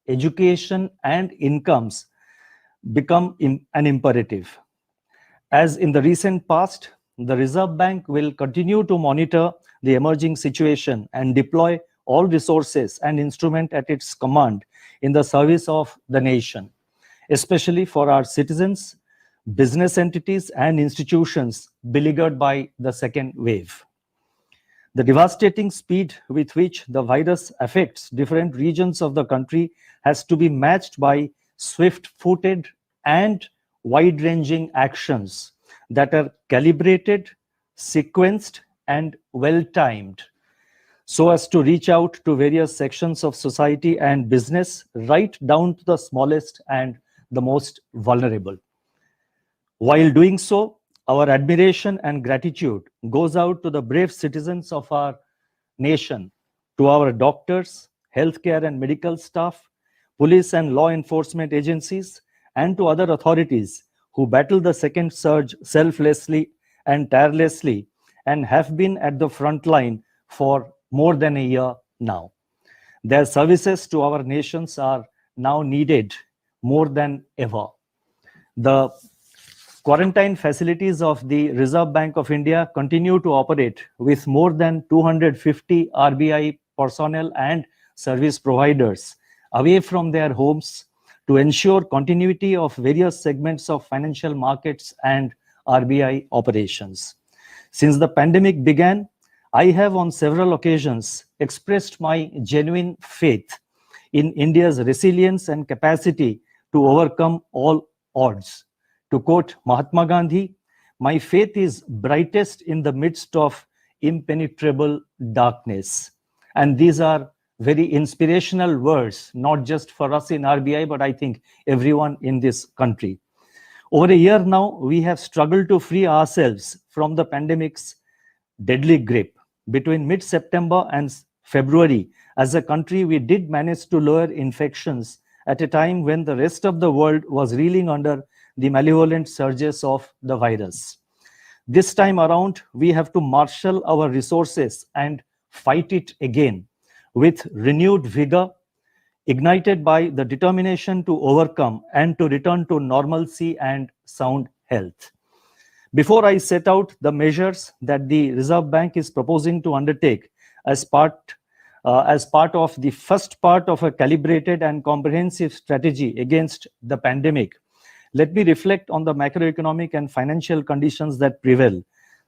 education and incomes become an imperative. As in the recent past, the Reserve Bank will continue to monitor the emerging situation and deploy all resources and instruments at its command in the service of the nation, especially for our citizens, business entities, and institutions beleaguered by the second wave. The devastating speed with which the virus affects different regions of the country has to be matched by swift-footed and wide-ranging actions that are calibrated, sequenced, and well-timed so as to reach out to various sections of society and business, right down to the smallest and the most vulnerable. While doing so, our admiration and gratitude goes out to the brave citizens of our nation, to our doctors, healthcare and medical staff, police and law enforcement agencies, and to other authorities who battle the second surge selflessly and tirelessly and have been at the front line for more than a year now. Their services to our nations are now needed more than ever. The quarantine facilities of the Reserve Bank of India continue to operate with more than 250 RBI personnel and service providers away from their homes to ensure continuity of various segments of financial markets and RBI operations. Since the pandemic began, I have on several occasions expressed my genuine faith in India's resilience and capacity to overcome all odds. To quote Mahatma Gandhi, "My faith is brightest in the midst of impenetrable darkness." And these are very inspirational words, not just for us in RBI, but I think everyone in this country. Over a year now, we have struggled to free ourselves from the pandemic's deadly grip. Between mid-September and February, as a country, we did manage to lower infections at a time when the rest of the world was reeling under the malevolent surges of the virus. This time around, we have to marshal our resources and fight it again with renewed vigor, ignited by the determination to overcome and to return to normalcy and sound health. Before I set out the measures that the Reserve Bank is proposing to undertake as part of the first part of a calibrated and comprehensive strategy against the pandemic, let me reflect on the macroeconomic and financial conditions that prevail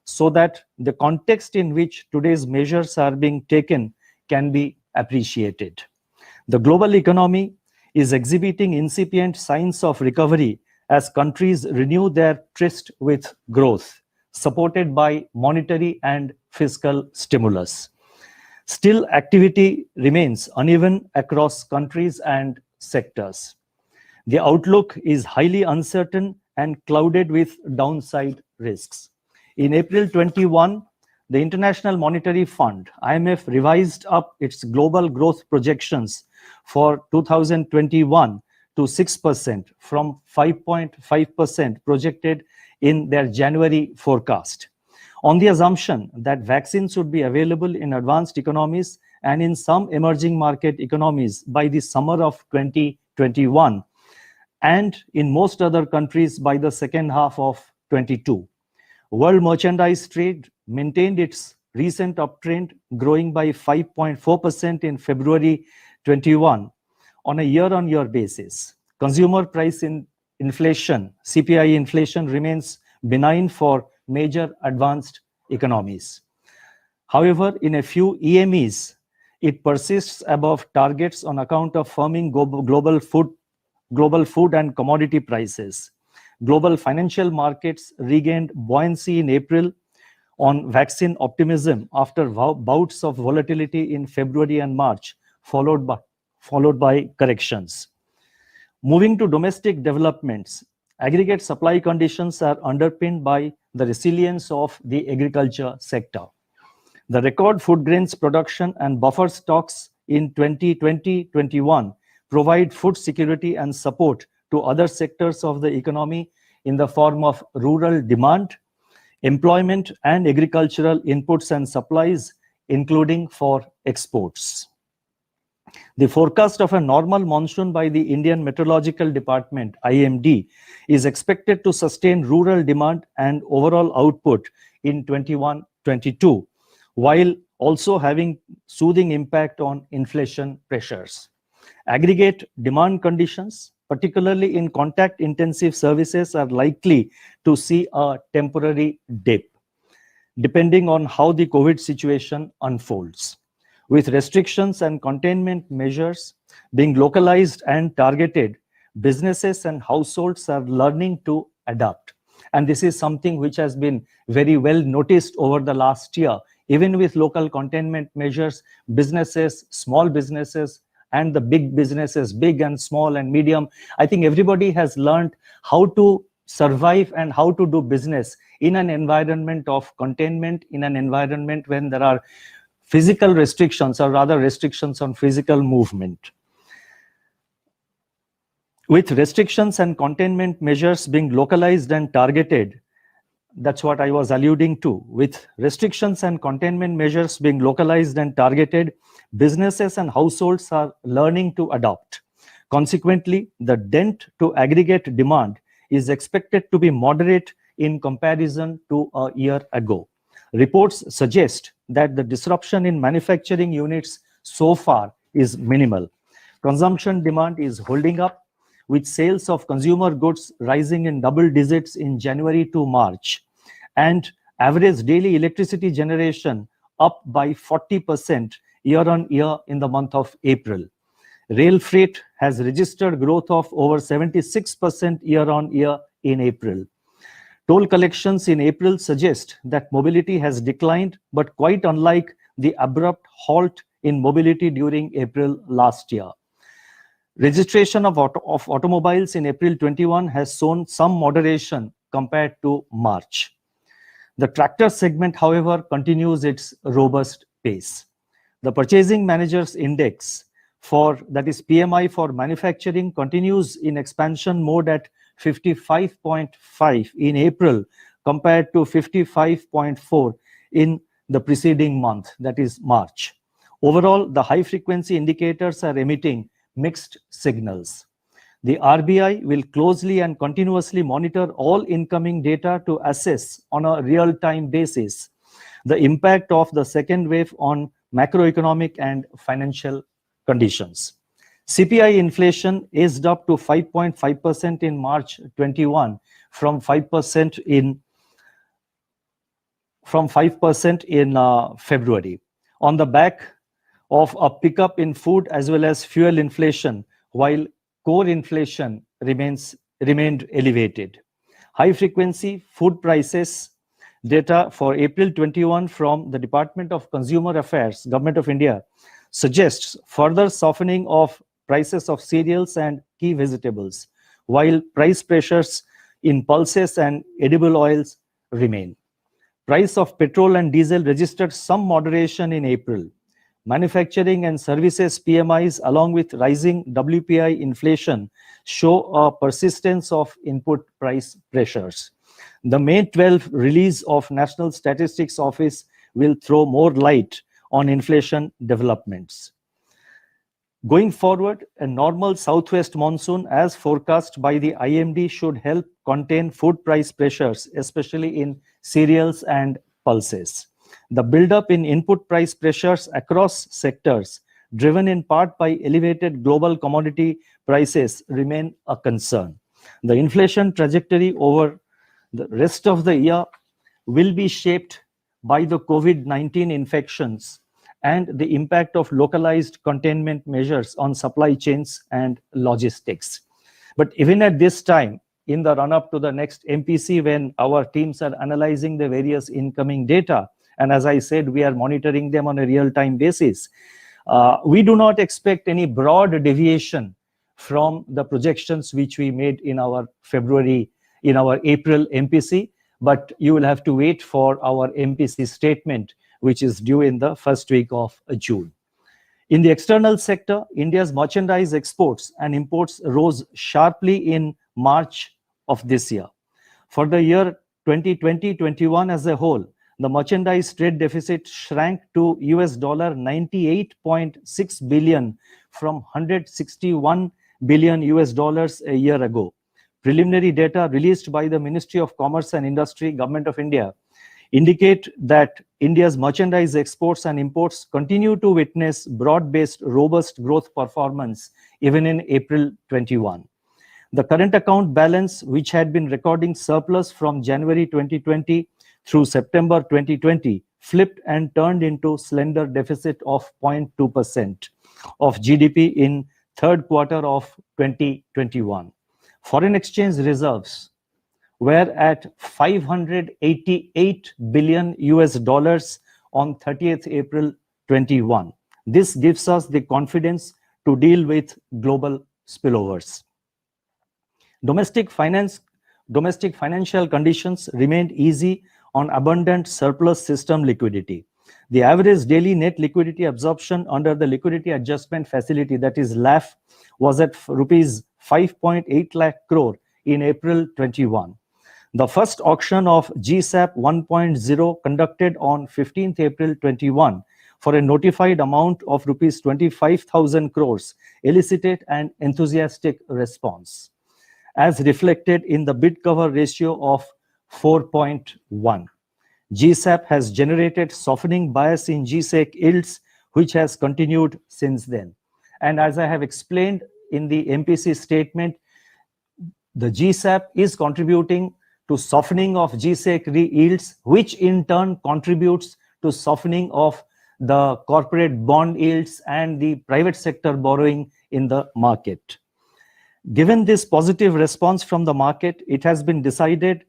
so that the context in which today's measures are being taken can be appreciated. The global economy is exhibiting incipient signs of recovery as countries renew their tryst with growth, supported by monetary and fiscal stimulus. Still, activity remains uneven across countries and sectors. The outlook is highly uncertain and clouded with downside risks. In April 21, the International Monetary Fund, IMF, revised up its global growth projections for 2021 to 6% from 5.5% projected in their January forecast, on the assumption that vaccines would be available in advanced economies and in some emerging market economies by the summer of 2021, and in most other countries by the second half of 22. World merchandise trade maintained its recent uptrend, growing by 5.4% in February 21 on a year-on-year basis. Consumer price inflation, CPI inflation, remains benign for major advanced economies. However, in a few EMEs, it persists above targets on account of firming global food and commodity prices. Global financial markets regained buoyancy in April on vaccine optimism after bouts of volatility in February and March, followed by corrections. Moving to domestic developments, aggregate supply conditions are underpinned by the resilience of the agriculture sector. The record food grains production and buffer stocks in 2020-21 provide food security and support to other sectors of the economy in the form of rural demand, employment, and agricultural inputs and supplies, including for exports. The forecast of a normal monsoon by the Indian Meteorological Department, IMD, is expected to sustain rural demand and overall output in 21-22, while also having soothing impact on inflation pressures. Aggregate demand conditions, particularly in contact-intensive services, are likely to see a temporary dip, depending on how the COVID situation unfolds. With restrictions and containment measures being localized and targeted, businesses and households are learning to adapt. And this is something which has been very well noticed over the last year. Even with local containment measures, businesses, small businesses, and the big businesses, big and small and medium, I think everybody has learned how to survive and how to do business in an environment of containment, in an environment when there are physical restrictions, or rather restrictions on physical movement. With restrictions and containment measures being localized and targeted, that's what I was alluding to. With restrictions and containment measures being localized and targeted, businesses and households are learning to adopt. Consequently, the dent to aggregate demand is expected to be moderate in comparison to a year ago. Reports suggest that the disruption in manufacturing units so far is minimal. Consumption demand is holding up, with sales of consumer goods rising in double digits in January to March, and average daily electricity generation up by 40% year on year in the month of April. Rail freight has registered growth of over 76% year on year in April. Toll collections in April suggest that mobility has declined, but quite unlike the abrupt halt in mobility during April last year. Registration of automobiles in April 21 has shown some moderation compared to March. The tractor segment, however, continues its robust pace. The Purchasing Managers Index, that is PMI for manufacturing, continues in expansion mode at 55.5 in April compared to 55.4 in the preceding month, that is March. Overall, the high frequency indicators are emitting mixed signals. The RBI will closely and continuously monitor all incoming data to assess on a real-time basis the impact of the second wave on macroeconomic and financial conditions. CPI inflation eased up to 5.5% in March 21 from 5% in February, on the back of a pickup in food as well as fuel inflation, while core inflation remained elevated. High-frequency food prices data for April 21 from the Department of Consumer Affairs, Government of India, suggests further softening of prices of cereals and key vegetables, while price pressures in pulses and edible oils remain. Price of petrol and diesel registered some moderation in April. Manufacturing and services PMIs, along with rising WPI inflation, show a persistence of input price pressures. The May 12 release of National Statistics Office will throw more light on inflation developments. Going forward, a normal southwest monsoon, as forecast by the IMD, should help contain food price pressures, especially in cereals and pulses. The buildup in input price pressures across sectors, driven in part by elevated global commodity prices, remain a concern. The inflation trajectory over the rest of the year will be shaped by the COVID-19 infections and the impact of localized containment measures on supply chains and logistics. But even at this time, in the run-up to the next MPC, when our teams are analyzing the various incoming data, and as I said, we are monitoring them on a real-time basis, we do not expect any broad deviation from the projections which we made in our April MPC, but you will have to wait for our MPC statement, which is due in the first week of June. In the external sector, India's merchandise exports and imports rose sharply in March of this year. For the year 2020-21 as a whole, the merchandise trade deficit shrank to $98.6 billion from 161 billion US dollars a year ago. Preliminary data released by the Ministry of Commerce and Industry, Government of India, indicate that India's merchandise exports and imports continue to witness broad-based robust growth performance even in April 21. The current account balance, which had been recording surplus from January 2020 through September 2020, flipped and turned into slender deficit of 0.2% of GDP in third quarter of 2021. Foreign exchange reserves were at 588 billion US dollars on 30th April 21. This gives us the confidence to deal with global spillovers. Domestic financial conditions remained easy on abundant surplus system liquidity. The average daily net liquidity absorption under the Liquidity Adjustment Facility, that is LAF, was at rupees 5.8 lakh crore in April 21. The first auction of GSAP 1.0 conducted on 15th April 21 for a notified amount of rupees 25,000 crores elicited an enthusiastic response, as reflected in the bid cover ratio of 4.1. GSAP has generated softening bias in GSEC yields, which has continued since then. And as I have explained in the MPC statement, the GSAP is contributing to softening of GSEC yields, which in turn contributes to softening of the corporate bond yields and the private sector borrowing in the market. Given this positive response from the market, it has been decided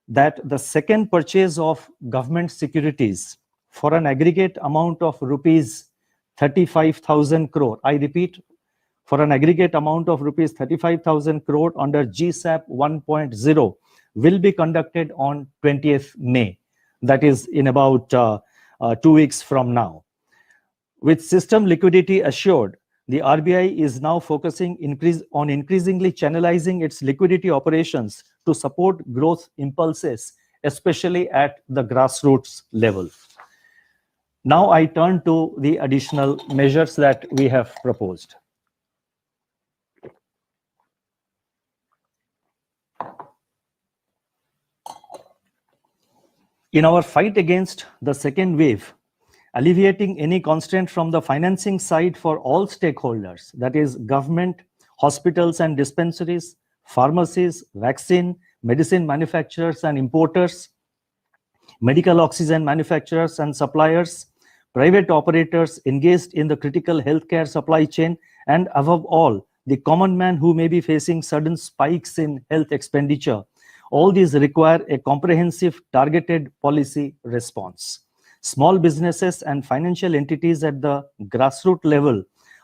that the second purchase of government securities for an aggregate amount of rupees 35,000 crore, I repeat, for an aggregate amount of rupees 35,000 crore under GSAP 1.0 will be conducted on 20th May. That is in about 2 weeks from now. With system liquidity assured, the RBI is now focusing on increasingly channelizing its liquidity operations to support growth impulses, especially at the grassroots level. Now I turn to the additional measures that we have proposed. In our fight against the second wave, alleviating any constraint from the financing side for all stakeholders, that is government, hospitals and dispensaries, pharmacies, vaccine, medicine manufacturers and importers, medical oxygen manufacturers and suppliers, private operators engaged in the critical healthcare supply chain, and above all, the common man who may be facing sudden spikes in health expenditure. All these require a comprehensive, targeted policy response. Small businesses and financial entities at the grassroots level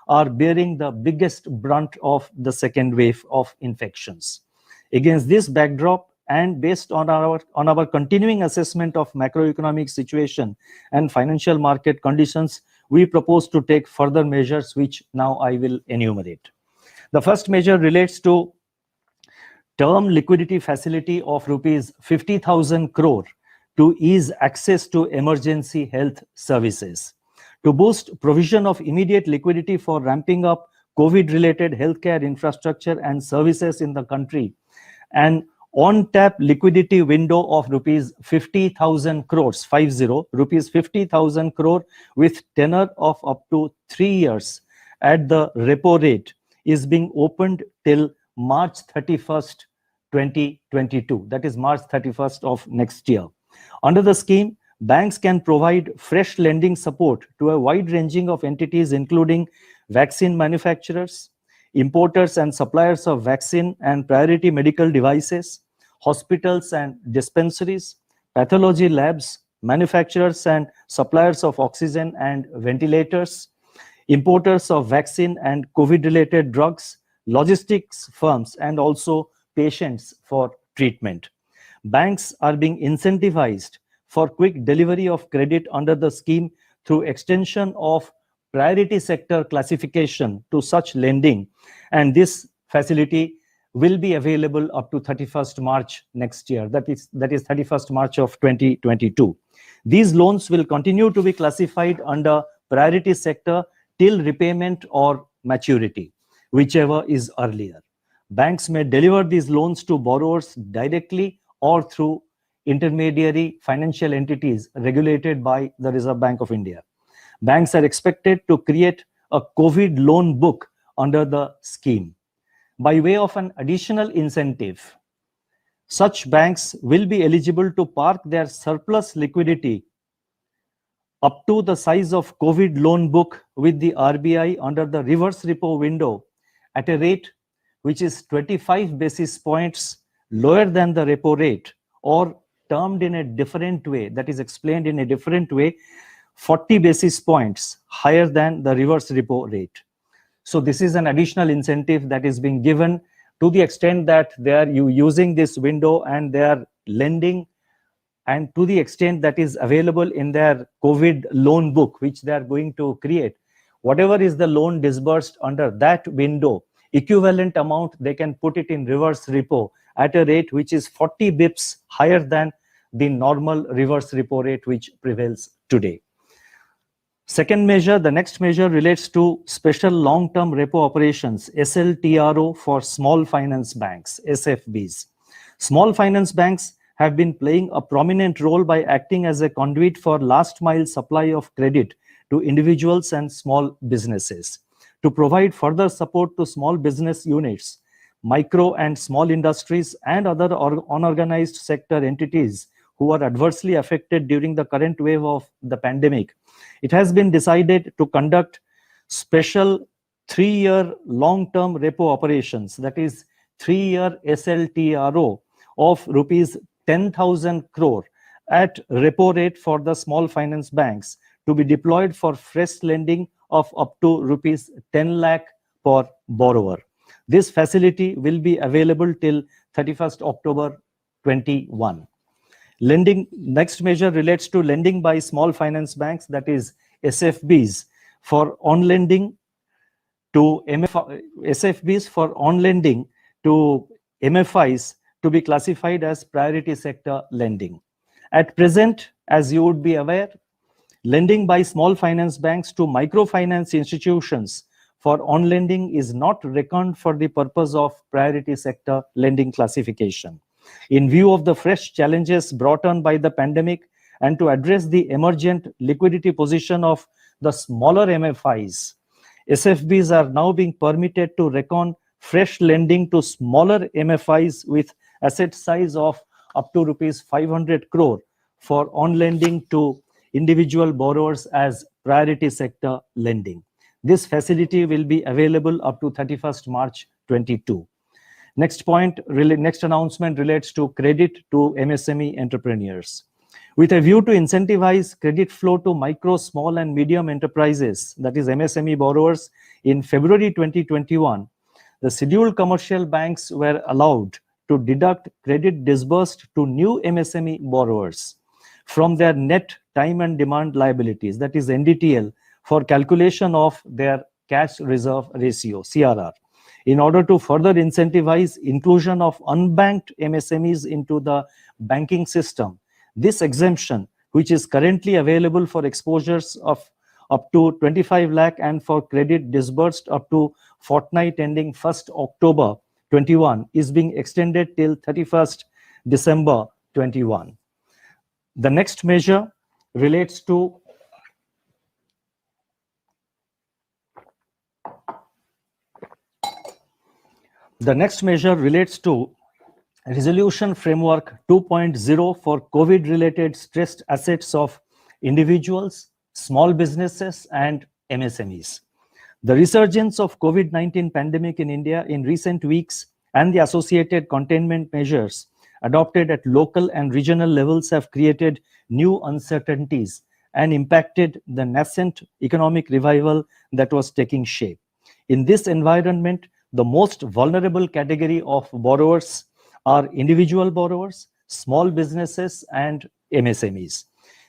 are bearing the biggest brunt of the second wave of infections. Against this backdrop, and based on our continuing assessment of macroeconomic situation and financial market conditions, we propose to take further measures, which now I will enumerate. The first measure relates to term liquidity facility of rupees 50,000 crore to ease access to emergency health services, to boost provision of immediate liquidity for ramping up COVID-related healthcare infrastructure and services in the country, and on-tap liquidity window of rupees 50,000 crores, rupees 50,000 crore with tenor of up to 3 years at the repo rate is being opened till March 31st, 2022. That is March 31st of next year. Under the scheme, banks can provide fresh lending support to a wide ranging of entities, including vaccine manufacturers, importers and suppliers of vaccine and priority medical devices, hospitals and dispensaries, pathology labs, manufacturers and suppliers of oxygen and ventilators, importers of vaccine and COVID-related drugs, logistics firms, and also patients for treatment. Banks are being incentivized for quick delivery of credit under the scheme through extension of priority sector classification to such lending, and this facility will be available up to 31st March next year. That is 31st March of 2022. These loans will continue to be classified under priority sector till repayment or maturity, whichever is earlier. Banks may deliver these loans to borrowers directly or through intermediary financial entities regulated by the Reserve Bank of India. Banks are expected to create a COVID loan book under the scheme. By way of an additional incentive, such banks will be eligible to park their surplus liquidity up to the size of COVID loan book with the RBI under the reverse repo window at a rate which is 25 basis points lower than the repo rate, or termed in a different way, that is explained in a different way, 40 basis points higher than the reverse repo rate. So this is an additional incentive that is being given to the extent that they are using this window and they are lending, and to the extent that is available in their COVID loan book, which they are going to create, whatever is the loan disbursed under that window, equivalent amount, they can put it in reverse repo at a rate which is 40 bips higher than the normal reverse repo rate which prevails today. Second measure, the next measure relates to special long-term repo operations, SLTRO, for small finance banks, SFBs. Small finance banks have been playing a prominent role by acting as a conduit for last mile supply of credit to individuals and small businesses. To provide further support to small business units, micro and small industries, and other unorganized sector entities who are adversely affected during the current wave of the pandemic, it has been decided to conduct special 3-year long-term repo operations, that is 3-year SLTRO of rupees 10,000 crore at repo rate for the small finance banks to be deployed for fresh lending of up to rupees 10 lakh per borrower. This facility will be available till 31st October 21. Lending, next measure relates to lending by small finance banks, that is SFBs, for on-lending to SFBs for on-lending to MFIs to be classified as priority sector lending. At present, as you would be aware, lending by small finance banks to microfinance institutions for on-lending is not reckoned for the purpose of priority sector lending classification. In view of the fresh challenges brought on by the pandemic and to address the emergent liquidity position of the smaller MFIs, SFBs are now being permitted to reckon fresh lending to smaller MFIs with asset size of up to rupees 500 crore for on-lending to individual borrowers as priority sector lending. This facility will be available up to 31st March 22. Next announcement relates to credit to MSME entrepreneurs. With a view to incentivize credit flow to micro, small and medium enterprises, that is MSME borrowers, in February 2021, the scheduled commercial banks were allowed to deduct credit disbursed to new MSME borrowers from their net time and demand liabilities, that is NDTL, for calculation of their cash reserve ratio, CRR. In order to further incentivize inclusion of unbanked MSMEs into the banking system, this exemption, which is currently available for exposures of up to 25 lakh and for credit disbursed up to fortnight ending 1st October 21, is being extended till 31st December 21. The next measure relates to Resolution Framework 2.0 for COVID-related stressed assets of individuals, small businesses, and MSMEs. The resurgence of COVID-19 pandemic in India in recent weeks and the associated containment measures adopted at local and regional levels have created new uncertainties and impacted the nascent economic revival that was taking shape. In this environment, the most vulnerable category of borrowers are individual borrowers, small businesses, and MSMEs.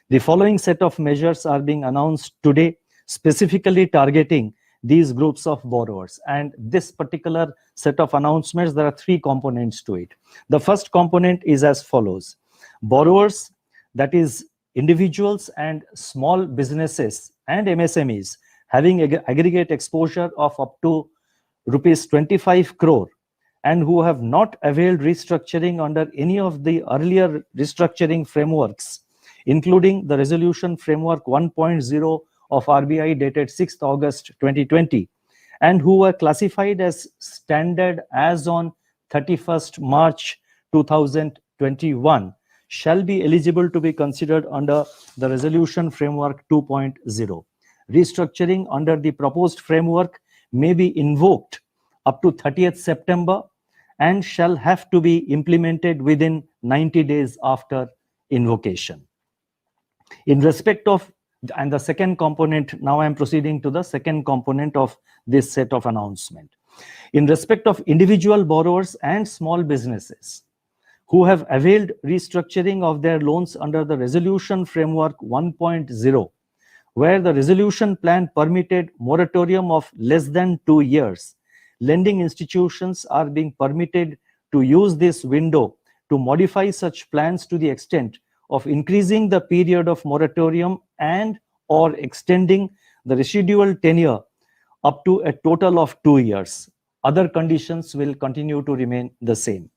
The following set of measures are being announced today, specifically targeting these groups of borrowers. And this particular set of announcements, there are 3 components to it. The first component is as follows. Borrowers, that is individuals and small businesses and MSMEs, having aggregate exposure of up to rupees 25 crore and who have not availed restructuring under any of the earlier restructuring frameworks, including the Resolution Framework 1.0 of RBI dated 6th August 2020, and who were classified as standard as on 31st March 2021, shall be eligible to be considered under the Resolution Framework 2.0. Restructuring under the proposed framework may be invoked up to 30th September and shall have to be implemented within 90 days after invocation. In respect of, and the second component, now I am proceeding to the second component of this set of announcement. In respect of individual borrowers and small businesses who have availed restructuring of their loans under the Resolution Framework 1.0, where the resolution plan permitted moratorium of less than 2 years, lending institutions are being permitted to use this window to modify such plans to the extent of increasing the period of moratorium and or extending the residual tenure up to a total of 2 years. Other conditions will continue to remain the same.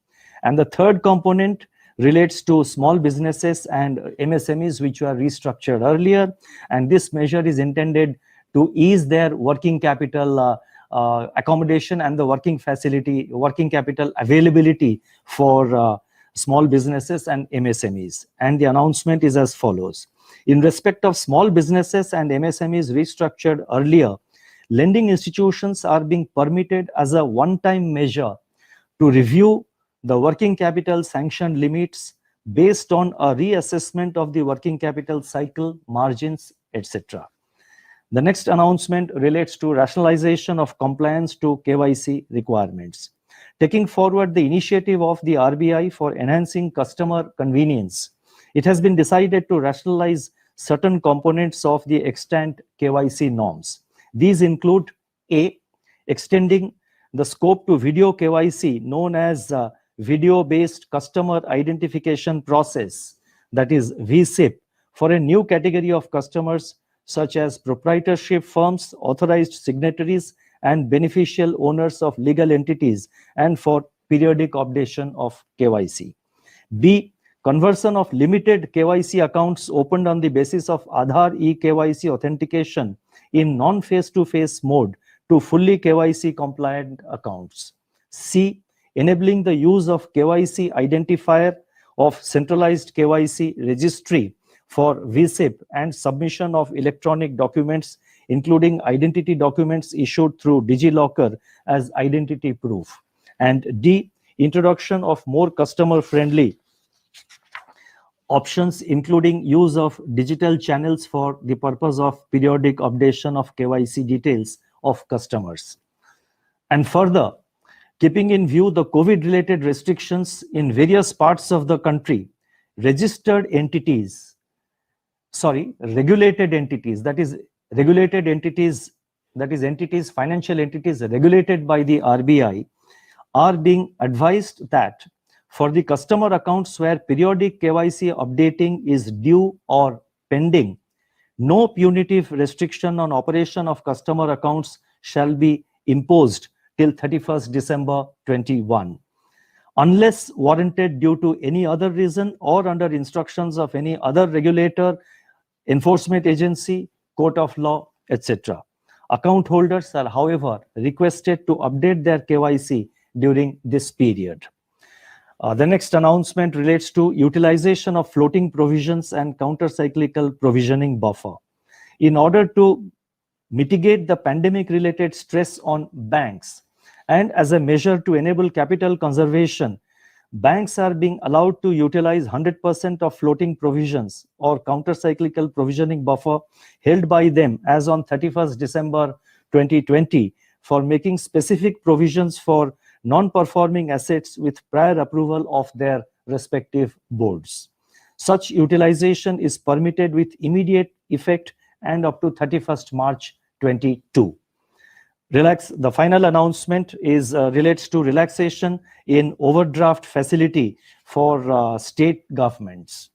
And the third component relates to small businesses and MSMEs which were restructured earlier, and this measure is intended to ease their working capital accommodation and the working capital availability for small businesses and MSMEs. And the announcement is as follows. In respect of small businesses and MSMEs restructured earlier, lending institutions are being permitted as a one-time measure to review the working capital sanction limits based on a reassessment of the working capital cycle, margins, etc. The next announcement relates to rationalization of compliance to KYC requirements. Taking forward the initiative of the RBI for enhancing customer convenience, it has been decided to rationalize certain components of the extant KYC norms. These include A, extending the scope to video KYC known as video-based customer identification process, that is VSIP, for a new category of customers such as proprietorship firms, authorized signatories, and beneficial owners of legal entities, and for periodic updation of KYC. B, conversion of limited KYC accounts opened on the basis of Aadhaar eKYC authentication in non-face-to-face mode to fully KYC compliant accounts. C, enabling the use of KYC identifier of centralized KYC registry for VSIP and submission of electronic documents, including identity documents issued through DigiLocker as identity proof. And D, introduction of more customer-friendly options, including use of digital channels for the purpose of periodic updation of KYC details of customers. And further, keeping in view the COVID-related restrictions in various parts of the country, regulated entities, that is financial entities regulated by the RBI, are being advised that for the customer accounts where periodic KYC updating is due or pending, no punitive restriction on operation of customer accounts shall be imposed till 31st December 21, unless warranted due to any other reason or under instructions of any other regulator, enforcement agency, court of law, etc. Account holders are, however, requested to update their KYC during this period. The next announcement relates to utilization of floating provisions and counter-cyclical provisioning buffer. In order to mitigate the pandemic-related stress on banks, and as a measure to enable capital conservation, banks are being allowed to utilize 100% of floating provisions or counter-cyclical provisioning buffer held by them as on 31st December 2020 for making specific provisions for non-performing assets with prior approval of their respective boards. Such utilization is permitted with immediate effect and up to 31st March 22. The final announcement is relates to relaxation in overdraft facility for state governments.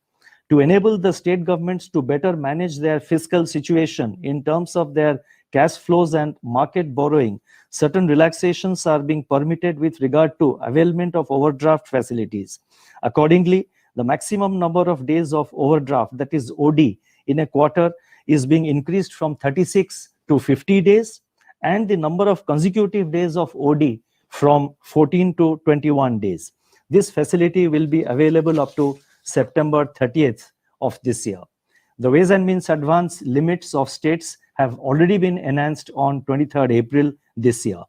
To enable the state governments to better manage their fiscal situation in terms of their cash flows and market borrowing, certain relaxations are being permitted with regard to availment of overdraft facilities. Accordingly, the maximum number of days of overdraft, that is OD, in a quarter is being increased from 36 to 50 days, and the number of consecutive days of OD from 14 to 21 days. This facility will be available up to September 30th of this year. The Ways and Means advance limits of states have already been enhanced on 23rd April this year.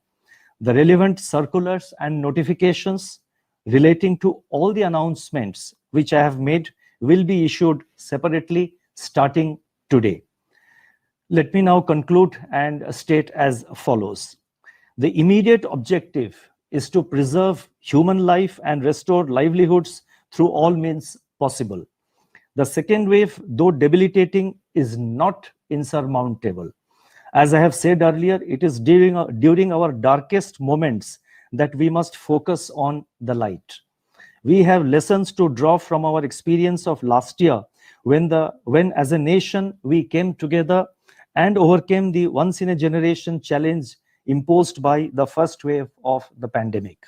The relevant circulars and notifications relating to all the announcements which I have made will be issued separately starting today. Let me now conclude and state as follows. The immediate objective is to preserve human life and restore livelihoods through all means possible. The second wave, though debilitating, is not insurmountable. As I have said earlier, it is during our darkest moments that we must focus on the light. We have lessons to draw from our experience of last year, when as a nation we came together and overcame the once-in-a-generation challenge imposed by the first wave of the pandemic.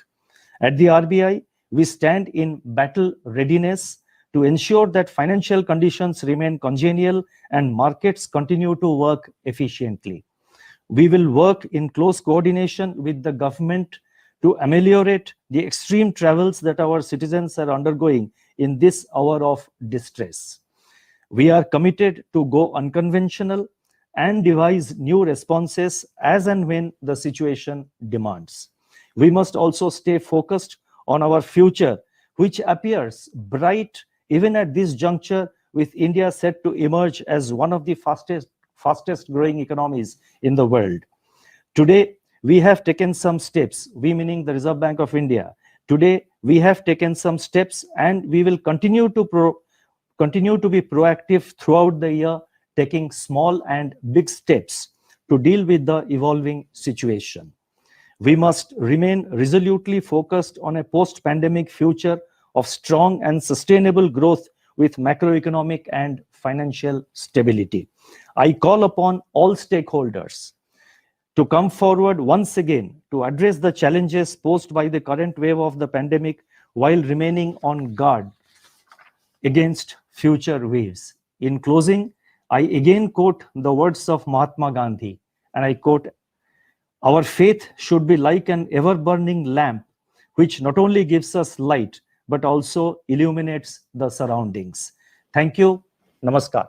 At the RBI, we stand in battle readiness to ensure that financial conditions remain congenial and markets continue to work efficiently. We will work in close coordination with the government to ameliorate the extreme travels that our citizens are undergoing in this hour of distress. We are committed to go unconventional and devise new responses as and when the situation demands. We must also stay focused on our future, which appears bright even at this juncture, with India set to emerge as one of the fastest growing economies in the world. Today, we have taken some steps, we meaning the Reserve Bank of India. Today, we have taken some steps and we will continue to be proactive throughout the year, taking small and big steps to deal with the evolving situation. We must remain resolutely focused on a post-pandemic future of strong and sustainable growth with macroeconomic and financial stability. I call upon all stakeholders to come forward once again to address the challenges posed by the current wave of the pandemic while remaining on guard against future waves. In closing, I again quote the words of Mahatma Gandhi, and I quote, "Our faith should be like an ever-burning lamp, which not only gives us light, but also illuminates the surroundings." Thank you. Namaskar.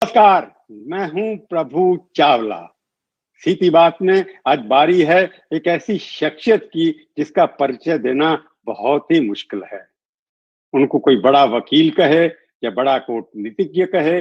नमस्कार, मैं हूं प्रभु चावला। सीधी बात में आज बारी है एक ऐसी शख्सियत की जिसका परिचय देना बहुत ही मुश्किल है। उनको कोई बड़ा वकील कहे या बड़ा कूटनीतिज्ञ कहे,